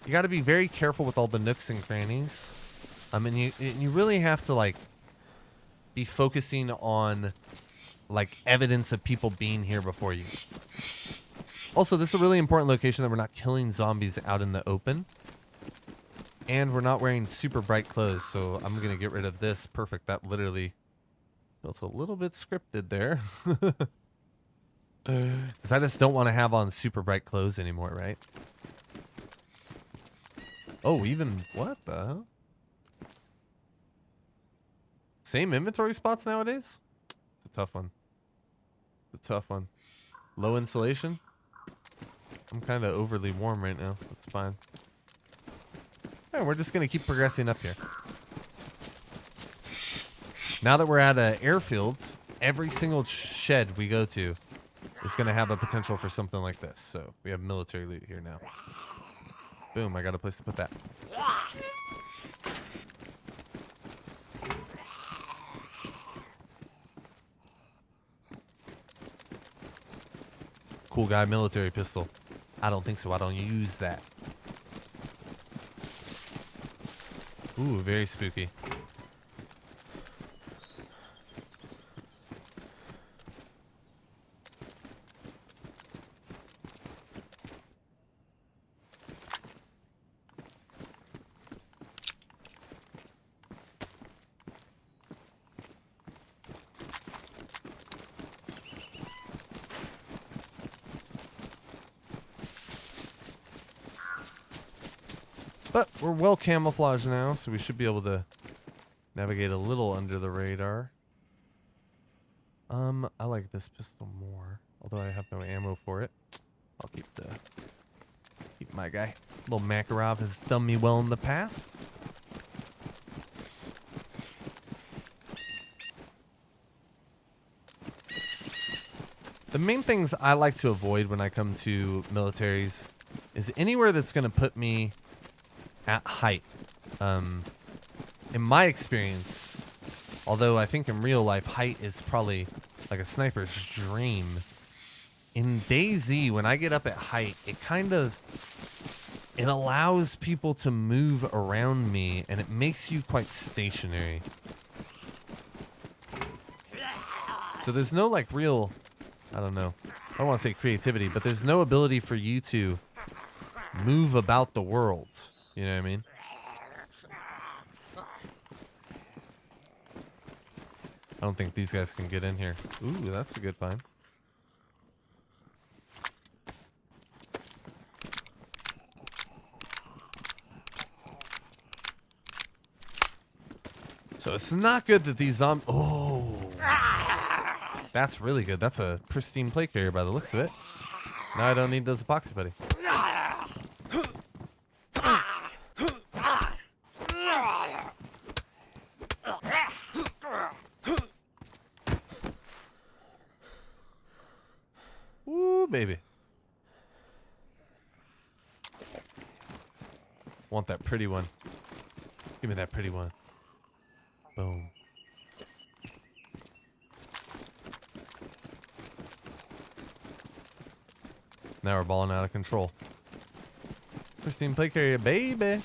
you got to be very careful with all the nooks and crannies. I mean, you really have to, like, be focusing on, like, evidence of people being here before you. Also, this is a really important location that we're not killing zombies out in the open. And we're not wearing super bright clothes, so I'm going to get rid of this. Perfect. That literally felt a little bit scripted there. Because I just don't want to have on super bright clothes anymore, right? Oh, even... What the hell? Same inventory spots nowadays? It's a tough one. It's a tough one. Low insulation? I'm kind of overly warm right now. That's fine. Yeah, we're just going to keep progressing up here. Now that we're at an airfield, every single shed we go to is going to have a potential for something like this. So we have military loot here now. Boom, I got a place to put that. Cool guy military pistol. I don't think so. I don't use that. Ooh, very spooky. But we're well camouflaged now, so we should be able to navigate a little under the radar. I like this pistol more, although I have no ammo for it. I'll keep my guy. Little Makarov has done me well in the past. The main things I like to avoid when I come to militaries is anywhere that's going to put me at height. In my experience, although I think in real life height is probably like a sniper's dream, in DayZ, when I get up at height, it allows people to move around me, and it makes you quite stationary. So there's no like real, I don't know, I don't want to say creativity, but there's no ability for you to move about the world. You know what I mean? I don't think these guys can get in here. Ooh, that's a good find. So it's not good that these zombies... Oh. That's really good. That's a pristine plate carrier by the looks of it. Now I don't need those epoxy putty. Ooh, baby. Want that pretty one. Give me that pretty one. Boom. Now we're balling out of control. Pristine plate carrier, baby.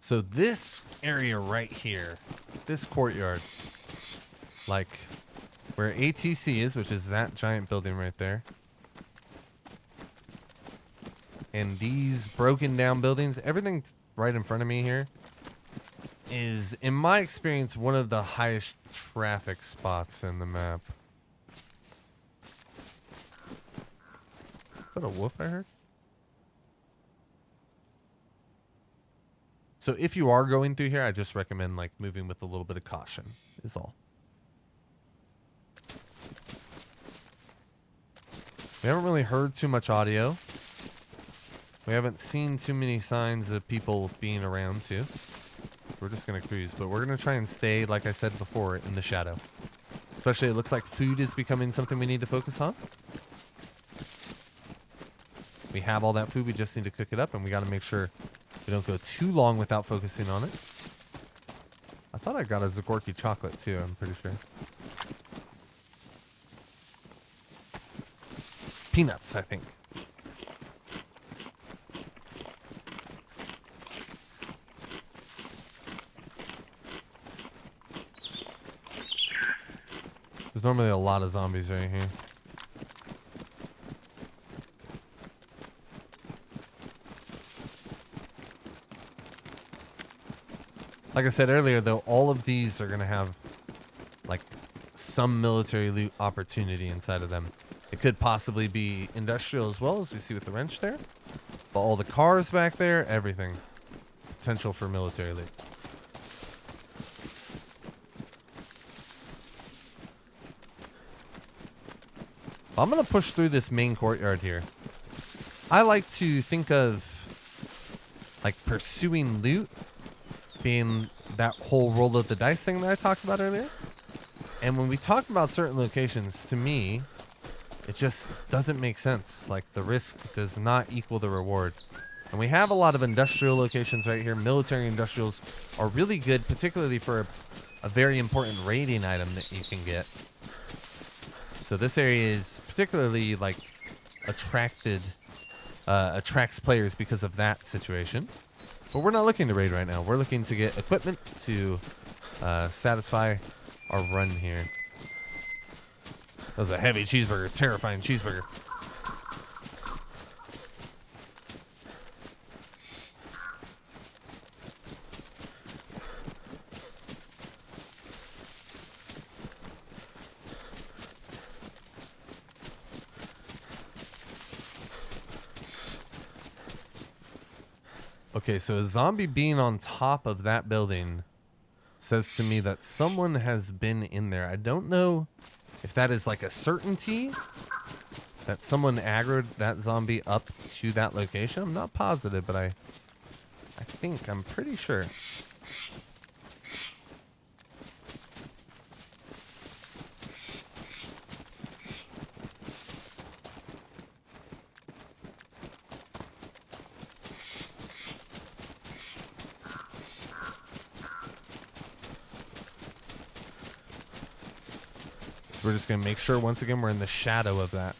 So this area right here, this courtyard, like where ATC is, which is that giant building right there, and these broken down buildings, everything right in front of me here is, in my experience, one of the highest traffic spots in the map. Is that a wolf I heard? So if you are going through here, I just recommend like moving with a little bit of caution is all. We haven't really heard too much audio. We haven't seen too many signs of people being around too. We're just going to cruise, but we're going to try and stay, like I said before, in the shadow. Especially it looks like food is becoming something we need to focus on. We have all that food, we just need to cook it up, and we got to make sure we don't go too long without focusing on it. I thought I got a Zagorki chocolate too, I'm pretty sure. Peanuts, I think. There's normally a lot of zombies right here. Like I said earlier, though, all of these are going to have, like, some military loot opportunity inside of them. It could possibly be industrial as well, as we see with the wrench there. But all the cars back there, everything. Potential for military loot. I'm going to push through this main courtyard here. I like to think of, like, pursuing loot being that whole roll of the dice thing that I talked about earlier. And when we talk about certain locations, to me, it just doesn't make sense. Like, the risk does not equal the reward. And we have a lot of industrial locations right here. Military industrials are really good, particularly for a very important raiding item that you can get. So this area is particularly, like, attracts players because of that situation. But we're not looking to raid right now. We're looking to get equipment to satisfy our run here. That was a heavy cheeseburger, terrifying cheeseburger. Okay, so a zombie being on top of that building says to me that someone has been in there. I don't know if that is like a certainty that someone aggroed that zombie up to that location. I'm not positive, but I think I'm pretty sure. So we're just going to make sure, once again, we're in the shadow of that.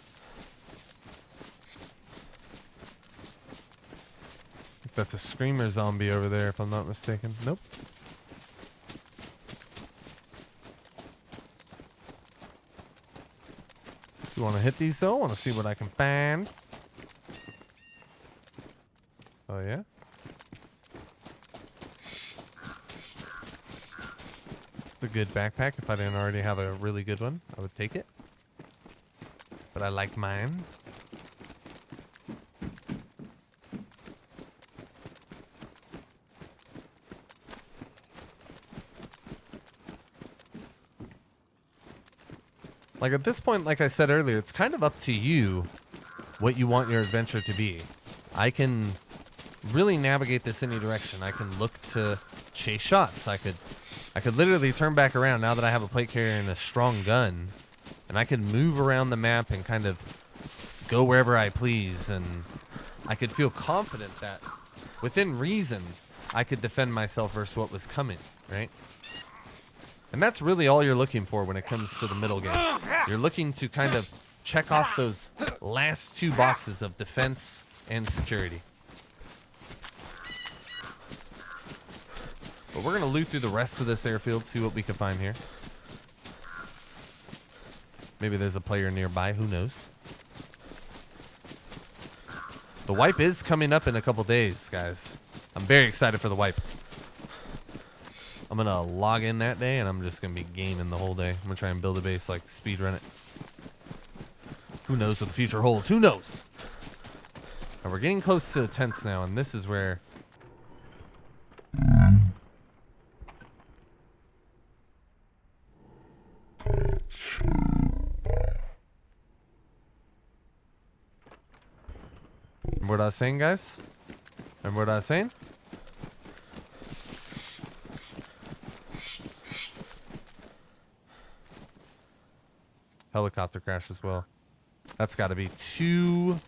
I think that's a screamer zombie over there, if I'm not mistaken. Nope. You want to hit these, though? I want to see what I can find. Oh, yeah? A good backpack. If I didn't already have a really good one, I would take it. But I like mine. Like at this point, like I said earlier, it's kind of up to you what you want your adventure to be. I can really navigate this any direction. I can look to chase shots. I could literally turn back around now that I have a plate carrier and a strong gun, and I can move around the map and kind of go wherever I please, and I could feel confident that within reason I could defend myself versus what was coming, right? And that's really all you're looking for when it comes to the middle game. You're looking to kind of check off those last two boxes of defense and security. But we're going to loot through the rest of this airfield, see what we can find here. Maybe there's a player nearby, who knows? The wipe is coming up in a couple days, guys. I'm very excited for the wipe. I'm going to log in that day, and I'm just going to be gaming the whole day. I'm going to try and build a base, like speedrun it. Who knows what the future holds? Who knows? And we're getting close to the tents now, and this is where... Remember what I was saying, guys? Remember what I was saying? Helicopter crash as well. That's got to be too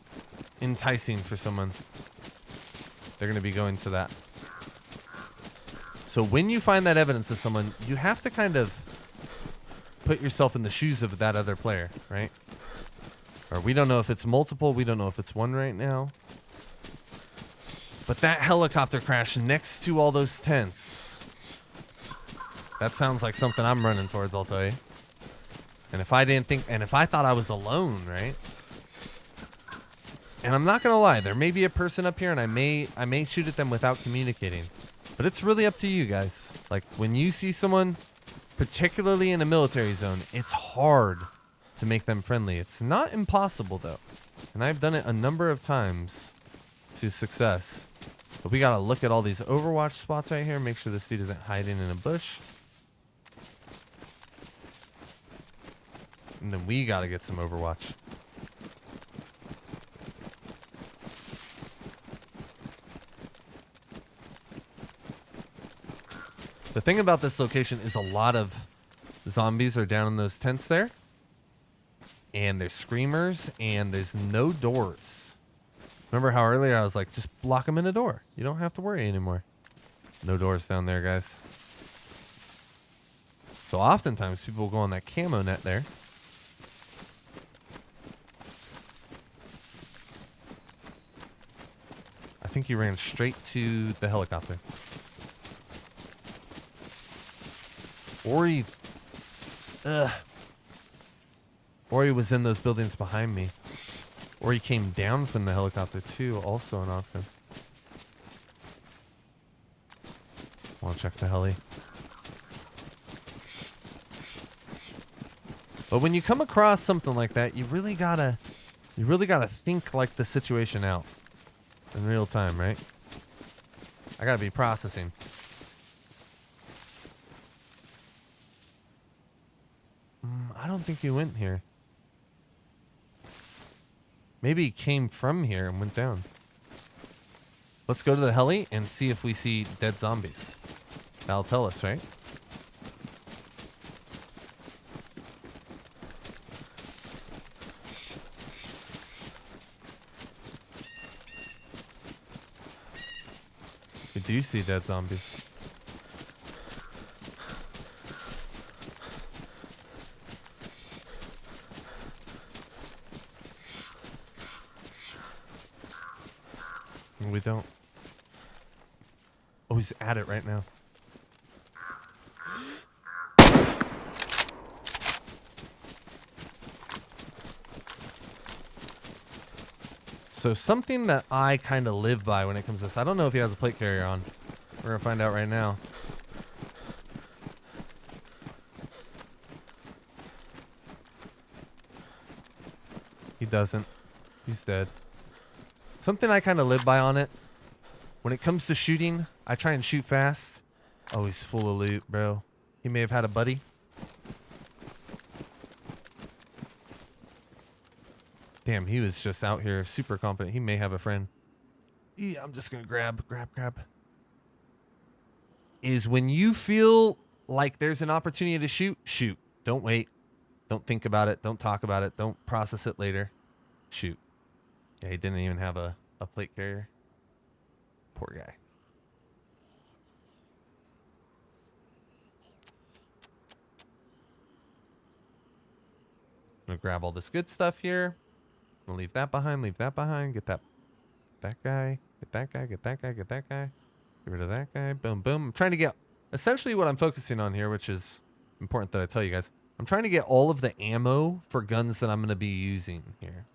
enticing for someone. They're going to be going to that. So when you find that evidence of someone, you have to kind of put yourself in the shoes of that other player, right? Or we don't know if it's multiple. We don't know if it's one right now. But that helicopter crash next to all those tents, that sounds like something I'm running towards, I'll tell you. And if I didn't think, and if I thought I was alone, right? And I'm not gonna lie, there may be a person up here, and I may shoot at them without communicating. But it's really up to you guys. Like when you see someone, particularly in a military zone, it's hard to make them friendly. It's not impossible though, and I've done it a number of times to success. But we gotta look at all these Overwatch spots right here, make sure this dude isn't hiding in a bush. And then we gotta get some Overwatch. The thing about this location is a lot of zombies are down in those tents there. And there's screamers and there's no doors. Remember how earlier I was like, just block them in a door. You don't have to worry anymore. No doors down there, guys. So oftentimes people will go on that camo net there. I think he ran straight to the helicopter. Or he... Or he was in those buildings behind me. Or he came down from the helicopter too, also an option. I'll check the heli. But when you come across something like that, you really gotta think like the situation out in real time, right? I gotta be processing. I don't think he went here. Maybe he came from here and went down. Let's go to the heli and see if we see dead zombies. That'll tell us, right? We do see dead zombies. We don't. Oh, he's at it right now. So something that I kind of live by when it comes to this. I don't know if he has a plate carrier on. We're going to find out right now. He doesn't. He's dead. Something I kind of live by on it. When it comes to shooting, I try and shoot fast. Oh, he's full of loot, bro. He may have had a buddy. Damn, he was just out here super confident. He may have a friend. Yeah, I'm just going to grab. Is when you feel like there's an opportunity to shoot, shoot. Don't wait. Don't think about it. Don't talk about it. Don't process it later. Shoot. Yeah, he didn't even have a plate carrier. Poor guy. I'm going to grab all this good stuff here. I'm going to leave that behind. Get that guy. Get that guy. Get rid of that guy. Boom, boom. I'm trying to get... Essentially what I'm focusing on here, which is important that I tell you guys. I'm trying to get all of the ammo for guns that I'm going to be using here.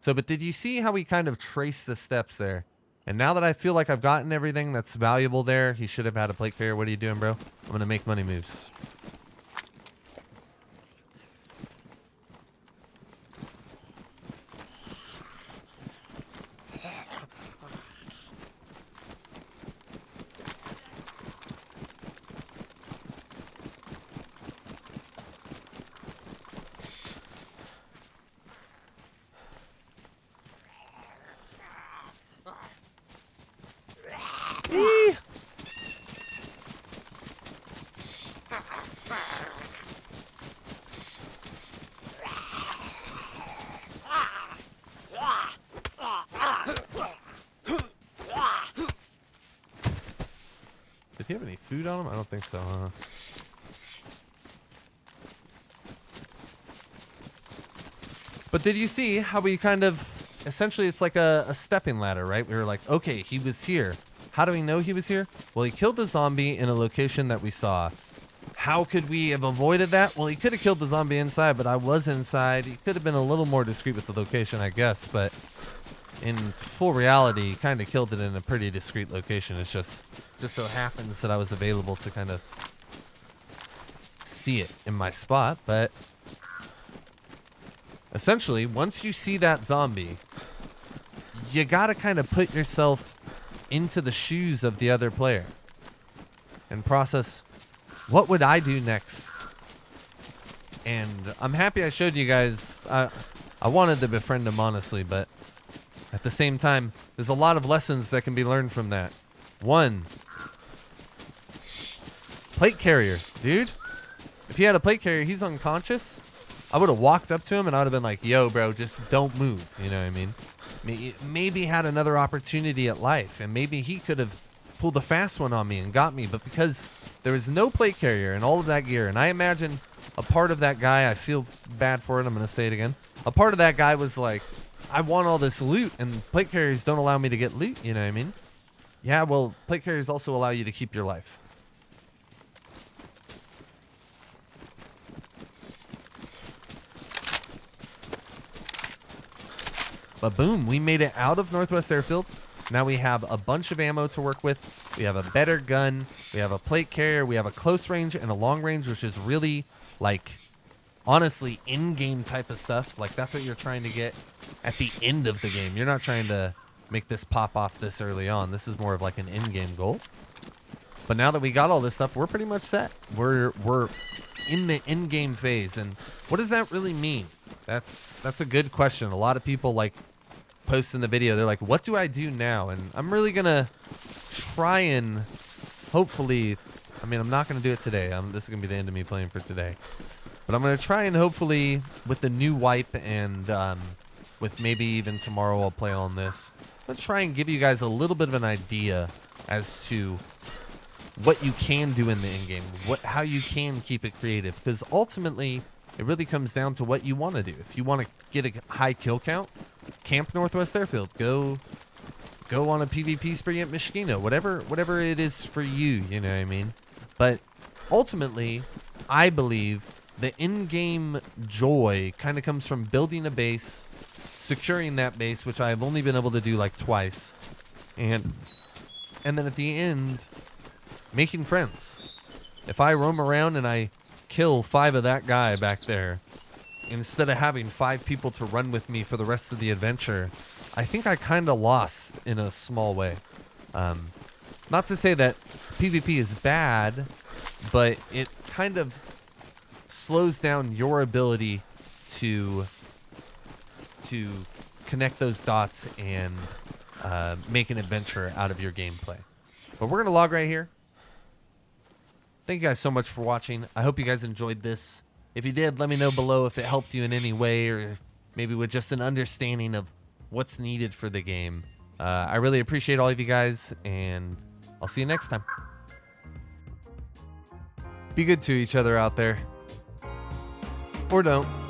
So, but did you see how we kind of traced the steps there? And now that I feel like I've gotten everything that's valuable there, he should have had a plate carrier. What are you doing, bro? I'm going to make money moves. Did he have any food on him? I don't think so, huh? But did you see how we kind of... Essentially, it's like a stepping ladder, right? We were like, okay, he was here. How do we know he was here? Well, he killed a zombie in a location that we saw. How could we have avoided that? Well, he could have killed the zombie inside, but I was inside. He could have been a little more discreet with the location, I guess, but in full reality, he kind of killed it in a pretty discreet location. It's just so happens that I was available to kind of see it in my spot, but essentially, once you see that zombie, you gotta kind of put yourself into the shoes of the other player and process, what would I do next? And I'm happy I showed you guys. I wanted to befriend him, honestly, but at the same time, there's a lot of lessons that can be learned from that. One, plate carrier, dude. If he had a plate carrier, he's unconscious. I would have walked up to him and I would have been like, yo, bro, just don't move. You know what I mean? Maybe had another opportunity at life, and maybe he could have pulled a fast one on me and got me. But because there was no plate carrier and all of that gear, and I imagine a part of that guy, I feel bad for it, I'm going to say it again. A part of that guy was like, I want all this loot, and plate carriers don't allow me to get loot. You know what I mean? Yeah, well, plate carriers also allow you to keep your life. But boom, we made it out of Northwest Airfield. Now we have a bunch of ammo to work with. We have a better gun. We have a plate carrier. We have a close range and a long range, which is really like, honestly, in-game type of stuff. Like that's what you're trying to get at the end of the game. You're not trying to make this pop off this early on. This is more of like an in-game goal. But now that we got all this stuff, we're pretty much set. We're in the in-game phase. And what does that really mean? That's a good question. A lot of people like post in the video, they're like, what do I do now? And I'm really gonna try and hopefully, I mean, I'm not gonna do it today. This is gonna be the end of me playing for today. But I'm gonna try and hopefully with the new wipe and with maybe even tomorrow I'll play on this. Let's try and give you guys a little bit of an idea as to what you can do in the in-game, how you can keep it creative, because ultimately it really comes down to what you want to do. If you want to get a high kill count, camp Northwest Airfield, go on a PvP spree at Mishkino, whatever it is for you, you know what I mean? But ultimately, I believe the in-game joy kind of comes from building a base, securing that base, which I've only been able to do like twice, and then at the end, making friends. If I roam around and I kill 5 of that guy back there, instead of having 5 people to run with me for the rest of the adventure, I think I kind of lost in a small way. Not to say that PvP is bad, but it kind of slows down your ability to connect those dots and make an adventure out of your gameplay. But we're going to log right here. Thank you guys so much for watching. I hope you guys enjoyed this. If you did, let me know below if it helped you in any way, or maybe with just an understanding of what's needed for the game. I really appreciate all of you guys, and I'll see you next time. Be good to each other out there. Or don't.